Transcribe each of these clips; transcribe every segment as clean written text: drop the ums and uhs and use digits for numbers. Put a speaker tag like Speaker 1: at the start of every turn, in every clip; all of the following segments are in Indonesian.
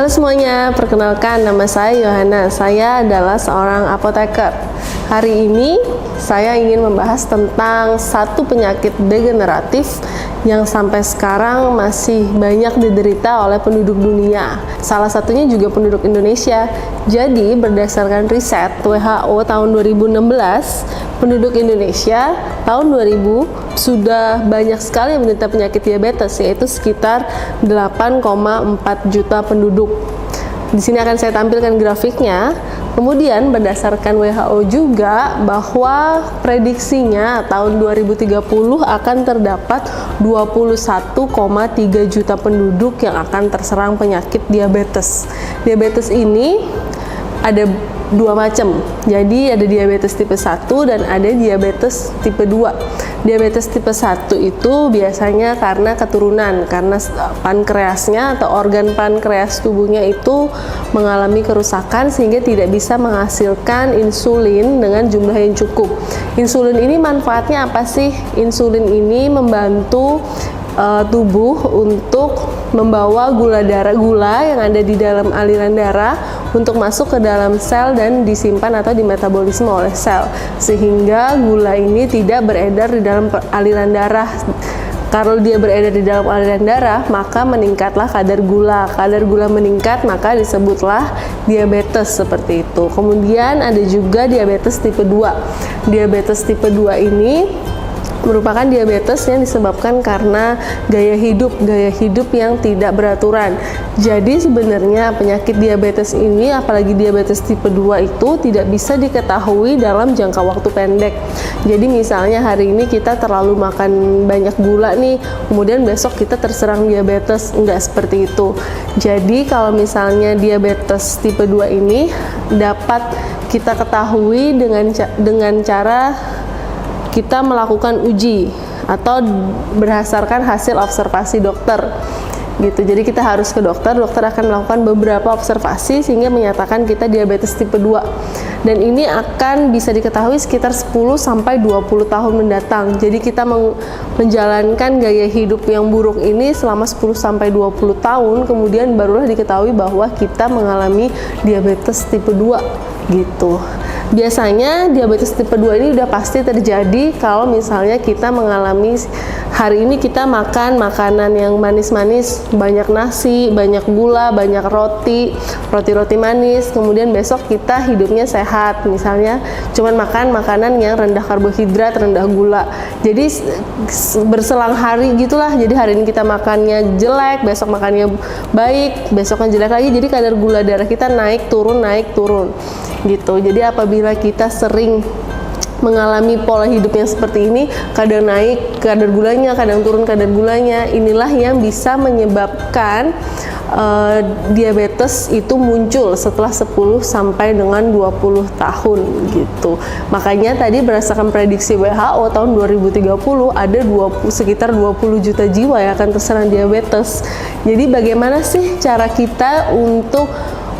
Speaker 1: Halo semuanya, perkenalkan nama saya Yohana. Saya adalah seorang apoteker. Hari ini saya ingin membahas tentang satu penyakit degeneratif yang sampai sekarang masih banyak diderita oleh penduduk dunia. Salah satunya juga penduduk Indonesia. Jadi berdasarkan riset WHO tahun 2016, penduduk Indonesia tahun 2000 sudah banyak sekali yang menderita penyakit diabetes, yaitu sekitar 8,4 juta penduduk. Di sini akan saya tampilkan grafiknya. Kemudian berdasarkan WHO juga bahwa prediksinya tahun 2030 akan terdapat 21,3 juta penduduk yang akan terserang penyakit diabetes. Diabetes ini ada dua macam. Jadi ada diabetes tipe 1 dan ada diabetes tipe 2. Diabetes tipe 1 itu biasanya karena keturunan, karena pankreasnya atau organ pankreas tubuhnya itu mengalami kerusakan sehingga tidak bisa menghasilkan insulin dengan jumlah yang cukup. Insulin ini manfaatnya apa sih? Insulin ini membantu tubuh untuk membawa gula yang ada di dalam aliran darah untuk masuk ke dalam sel dan disimpan atau dimetabolisme oleh sel, sehingga gula ini tidak beredar di dalam aliran darah. Kalau dia beredar di dalam aliran darah, maka meningkatlah kadar gula. Kadar gula meningkat, maka disebutlah diabetes seperti itu. Kemudian ada juga diabetes tipe 2. Diabetes tipe 2 ini merupakan diabetes yang disebabkan karena gaya hidup yang tidak beraturan. Jadi sebenarnya penyakit diabetes ini, apalagi diabetes tipe 2 itu tidak bisa diketahui dalam jangka waktu pendek. Jadi misalnya hari ini kita terlalu makan banyak gula nih, kemudian besok kita terserang diabetes, enggak seperti itu. Jadi kalau misalnya diabetes tipe 2 ini dapat kita ketahui dengan cara kita melakukan uji atau berdasarkan hasil observasi dokter gitu. Jadi kita harus ke dokter akan melakukan beberapa observasi sehingga menyatakan kita diabetes tipe 2. Dan ini akan bisa diketahui sekitar 10 sampai 20 tahun mendatang. Jadi kita menjalankan gaya hidup yang buruk ini selama 10 sampai 20 tahun, kemudian barulah diketahui bahwa kita mengalami diabetes tipe 2 gitu. Biasanya diabetes tipe 2 ini udah pasti terjadi kalau misalnya kita mengalami hari ini kita makan makanan yang manis-manis, banyak nasi, banyak gula, banyak roti manis, kemudian besok kita hidupnya sehat, misalnya cuman makan makanan yang rendah karbohidrat, rendah gula. Jadi berselang hari gitulah. Jadi hari ini kita makannya jelek, besok makannya baik, besoknya jelek lagi. Jadi kadar gula darah kita naik turun gitu. Jadi apabila kita sering mengalami pola hidup yang seperti ini, kadang naik kadar gulanya, kadang turun kadar gulanya, inilah yang bisa menyebabkan diabetes itu muncul setelah 10 sampai dengan 20 tahun gitu. Makanya tadi berdasarkan prediksi WHO tahun 2030 ada sekitar 20 juta jiwa yang akan terserang diabetes. Jadi bagaimana sih cara kita untuk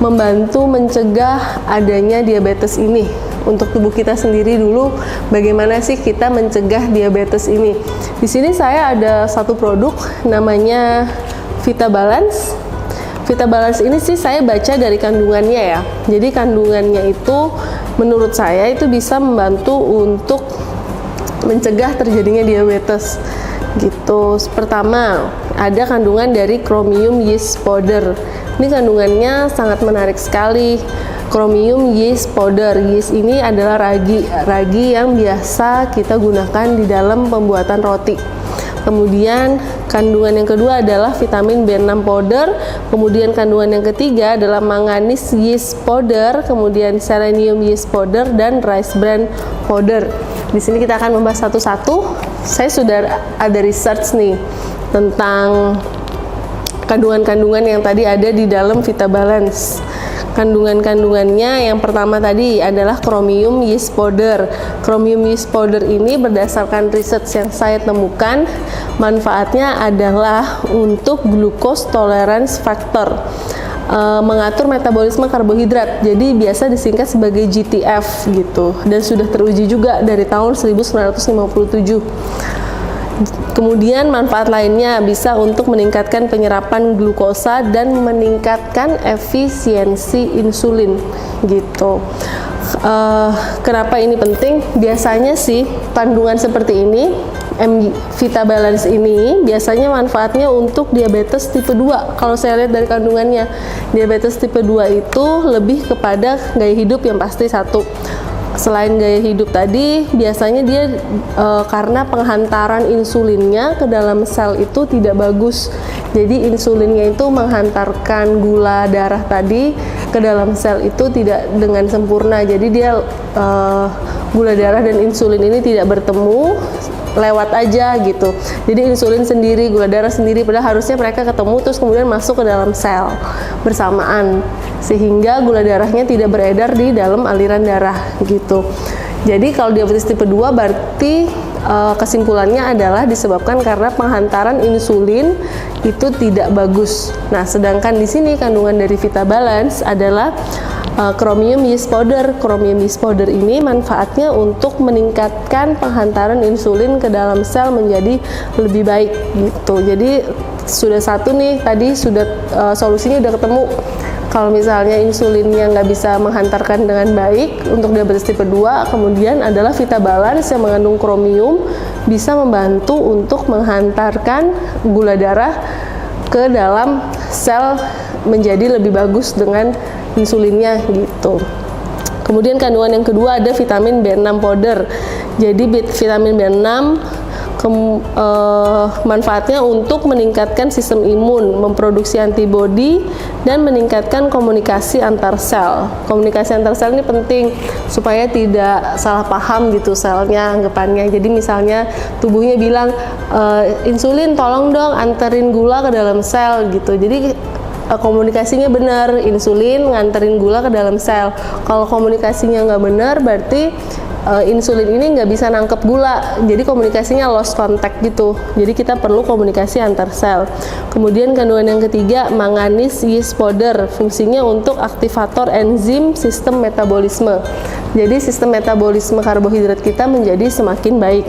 Speaker 1: membantu mencegah adanya diabetes ini? Untuk tubuh kita sendiri dulu, bagaimana sih kita mencegah diabetes ini? Di sini saya ada satu produk namanya VitaBalance. VitaBalance ini sih saya baca dari kandungannya ya. Jadi kandungannya itu menurut saya itu bisa membantu untuk mencegah terjadinya diabetes gitu. Pertama, ada kandungan dari chromium yeast powder. Ini kandungannya sangat menarik sekali. Chromium yeast powder. Yeast ini adalah ragi yang biasa kita gunakan di dalam pembuatan roti. Kemudian kandungan yang kedua adalah vitamin B6 powder. Kemudian kandungan yang ketiga adalah manganese yeast powder, kemudian selenium yeast powder dan rice bran powder. Di sini kita akan membahas satu-satu. Saya sudah ada research nih tentang kandungan-kandungan yang tadi ada di dalam VitaBalance. Kandungan-kandungannya yang pertama tadi adalah chromium yeast powder. Chromium yeast powder ini berdasarkan riset yang saya temukan, manfaatnya adalah untuk glucose tolerance factor, mengatur metabolisme karbohidrat. Jadi biasa disingkat sebagai GTF gitu, dan sudah teruji juga dari tahun 1957. Kemudian manfaat lainnya bisa untuk meningkatkan penyerapan glukosa dan meningkatkan efisiensi insulin gitu. Kenapa ini penting? Biasanya sih kandungan seperti ini, Vita Balance ini biasanya manfaatnya untuk diabetes tipe 2. Kalau saya lihat dari kandungannya, diabetes tipe 2 itu lebih kepada gaya hidup yang pasti satu. Selain gaya hidup tadi, biasanya dia karena penghantaran insulinnya ke dalam sel itu tidak bagus. Jadi insulinnya itu menghantarkan gula darah tadi ke dalam sel itu tidak dengan sempurna. Jadi dia gula darah dan insulin ini tidak bertemu, lewat aja gitu. Jadi insulin sendiri, gula darah sendiri, padahal harusnya mereka ketemu terus kemudian masuk ke dalam sel bersamaan, sehingga gula darahnya tidak beredar di dalam aliran darah gitu. Jadi kalau diabetes tipe 2 berarti kesimpulannya adalah disebabkan karena penghantaran insulin itu tidak bagus. Nah, sedangkan di sini kandungan dari Vita Balance adalah chromium yeast powder. Chromium yeast powder ini manfaatnya untuk meningkatkan penghantaran insulin ke dalam sel menjadi lebih baik gitu. Jadi sudah satu nih, tadi sudah solusinya udah ketemu. Kalau misalnya insulinnya nggak bisa menghantarkan dengan baik untuk diabetes tipe 2, kemudian adalah Vita Balance yang mengandung kromium bisa membantu untuk menghantarkan gula darah ke dalam sel menjadi lebih bagus dengan insulinnya gitu. Kemudian kandungan yang kedua ada vitamin B6 powder. Jadi vitamin B6 manfaatnya untuk meningkatkan sistem imun, memproduksi antibodi, dan meningkatkan komunikasi antar sel. Komunikasi antar sel ini penting supaya tidak salah paham gitu selnya anggapannya. Jadi misalnya tubuhnya bilang insulin tolong dong anterin gula ke dalam sel gitu. Jadi komunikasinya benar, insulin nganterin gula ke dalam sel. Kalau komunikasinya nggak benar berarti insulin ini nggak bisa nangkep gula, jadi komunikasinya lost contact gitu. Jadi kita perlu komunikasi antar sel. Kemudian kandungan yang ketiga, manganese yeast powder, fungsinya untuk aktivator enzim sistem metabolisme. Jadi sistem metabolisme karbohidrat kita menjadi semakin baik.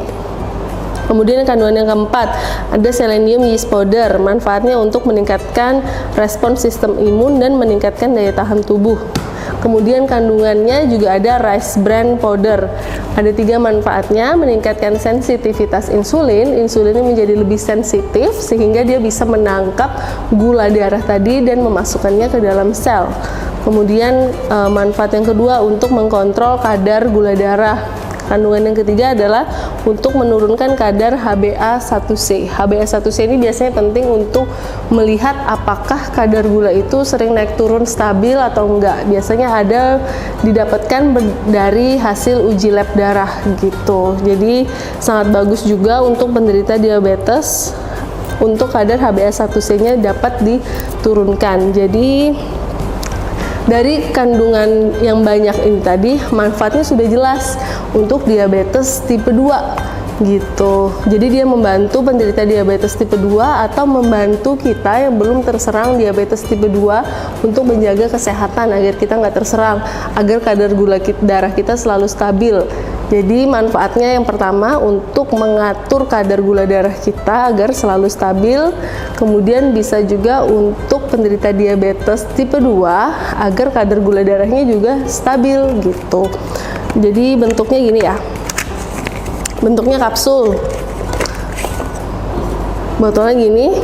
Speaker 1: Kemudian kandungan yang keempat, ada selenium yeast powder, manfaatnya untuk meningkatkan respons sistem imun dan meningkatkan daya tahan tubuh. Kemudian kandungannya juga ada rice bran powder. Ada 3 manfaatnya, meningkatkan sensitivitas insulin. Insulinnya menjadi lebih sensitif sehingga dia bisa menangkap gula darah tadi dan memasukkannya ke dalam sel. Kemudian manfaat yang kedua untuk mengkontrol kadar gula darah. Kandungan yang ketiga adalah untuk menurunkan kadar HbA1c. HbA1c ini biasanya penting untuk melihat apakah kadar gula itu sering naik turun stabil atau enggak. Biasanya ada didapatkan dari hasil uji lab darah gitu. Jadi sangat bagus juga untuk penderita diabetes untuk kadar HbA1c-nya dapat diturunkan. Jadi dari kandungan yang banyak ini tadi, manfaatnya sudah jelas untuk diabetes tipe 2 gitu. Jadi dia membantu penderita diabetes tipe 2 atau membantu kita yang belum terserang diabetes tipe 2 untuk menjaga kesehatan agar kita nggak terserang, agar kadar gula darah kita selalu stabil. Jadi manfaatnya yang pertama untuk mengatur kadar gula darah kita agar selalu stabil. Kemudian bisa juga untuk penderita diabetes tipe 2 agar kadar gula darahnya juga stabil gitu. Jadi bentuknya gini ya. Bentuknya kapsul. Botolnya gini.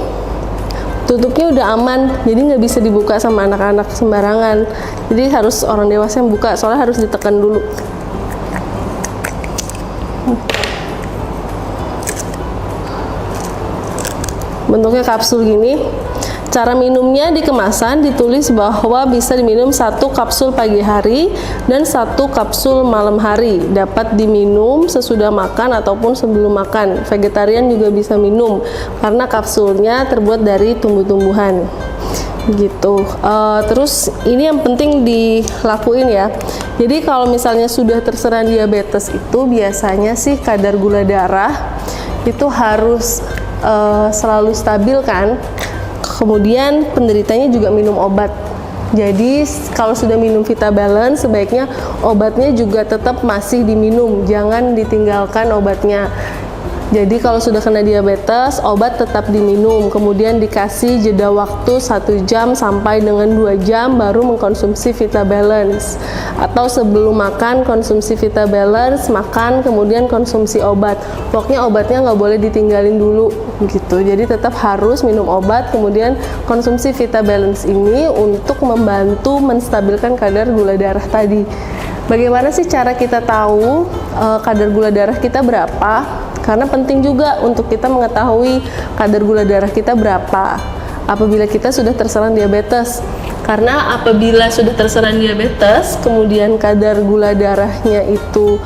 Speaker 1: Tutupnya udah aman, jadi nggak bisa dibuka sama anak-anak sembarangan. Jadi harus orang dewasa yang buka, soalnya harus ditekan dulu. Bentuknya kapsul gini. Cara minumnya di kemasan ditulis bahwa bisa diminum 1 kapsul pagi hari dan 1 kapsul malam hari. Dapat diminum sesudah makan ataupun sebelum makan. Vegetarian juga bisa minum karena kapsulnya terbuat dari tumbuh-tumbuhan gitu. Terus ini yang penting dilakuin ya. Jadi kalau misalnya sudah terserang diabetes itu biasanya sih kadar gula darah itu harus selalu stabil kan. Kemudian penderitanya juga minum obat. Jadi kalau sudah minum Vita Balance sebaiknya obatnya juga tetap masih diminum, jangan ditinggalkan obatnya. Jadi kalau sudah kena diabetes, obat tetap diminum, kemudian dikasih jeda waktu 1 jam sampai dengan 2 jam baru mengkonsumsi Vitabalance. Atau sebelum makan konsumsi Vitabalance, makan kemudian konsumsi obat. Pokoknya obatnya nggak boleh ditinggalin dulu gitu. Jadi tetap harus minum obat, kemudian konsumsi Vitabalance ini untuk membantu menstabilkan kadar gula darah tadi. Bagaimana sih cara kita tahu kadar gula darah kita berapa? Karena penting juga untuk kita mengetahui kadar gula darah kita berapa apabila kita sudah terserang diabetes. Karena apabila sudah terserang diabetes, kemudian kadar gula darahnya itu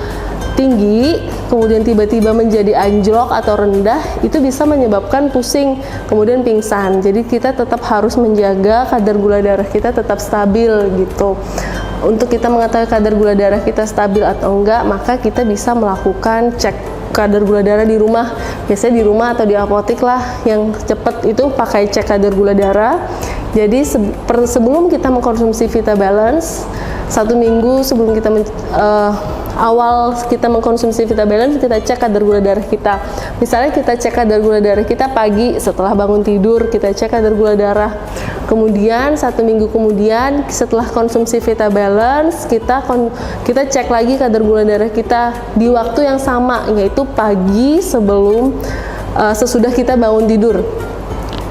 Speaker 1: tinggi, kemudian tiba-tiba menjadi anjlok atau rendah, itu bisa menyebabkan pusing, kemudian pingsan. Jadi kita tetap harus menjaga kadar gula darah kita tetap stabil gitu. Untuk kita mengetahui kadar gula darah kita stabil atau enggak, maka kita bisa melakukan cek kadar gula darah di rumah. Biasanya di rumah atau di apotek lah, yang cepat itu pakai cek kadar gula darah. Jadi sebelum kita mengkonsumsi Vitabalance, 1 minggu sebelum kita awal kita mengkonsumsi Vitabalance, kita cek kadar gula darah kita. Misalnya kita cek kadar gula darah kita pagi setelah bangun tidur, kita cek kadar gula darah. Kemudian 1 minggu kemudian setelah konsumsi Vitabalance, kita cek lagi kadar gula darah kita di waktu yang sama, yaitu pagi sebelum sesudah kita bangun tidur.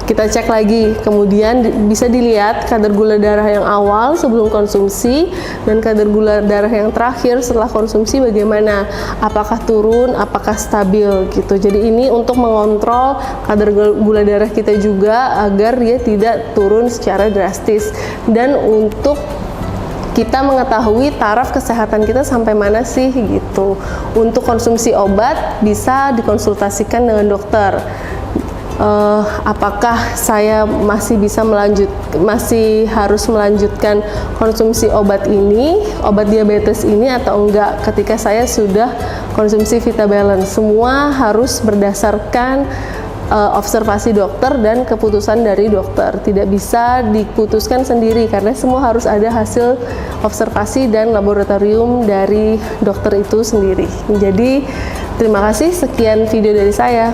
Speaker 1: Kita cek lagi, kemudian bisa dilihat kadar gula darah yang awal sebelum konsumsi dan kadar gula darah yang terakhir setelah konsumsi bagaimana, apakah turun, apakah stabil gitu. Jadi ini untuk mengontrol kadar gula darah kita juga agar dia tidak turun secara drastis, dan untuk kita mengetahui taraf kesehatan kita sampai mana sih gitu. Untuk konsumsi obat bisa dikonsultasikan dengan dokter. Apakah saya masih harus melanjutkan konsumsi obat diabetes ini atau enggak ketika saya sudah konsumsi Vitabalance. Semua harus berdasarkan observasi dokter dan keputusan dari dokter. Tidak bisa diputuskan sendiri karena semua harus ada hasil observasi dan laboratorium dari dokter itu sendiri. Jadi terima kasih, sekian video dari saya.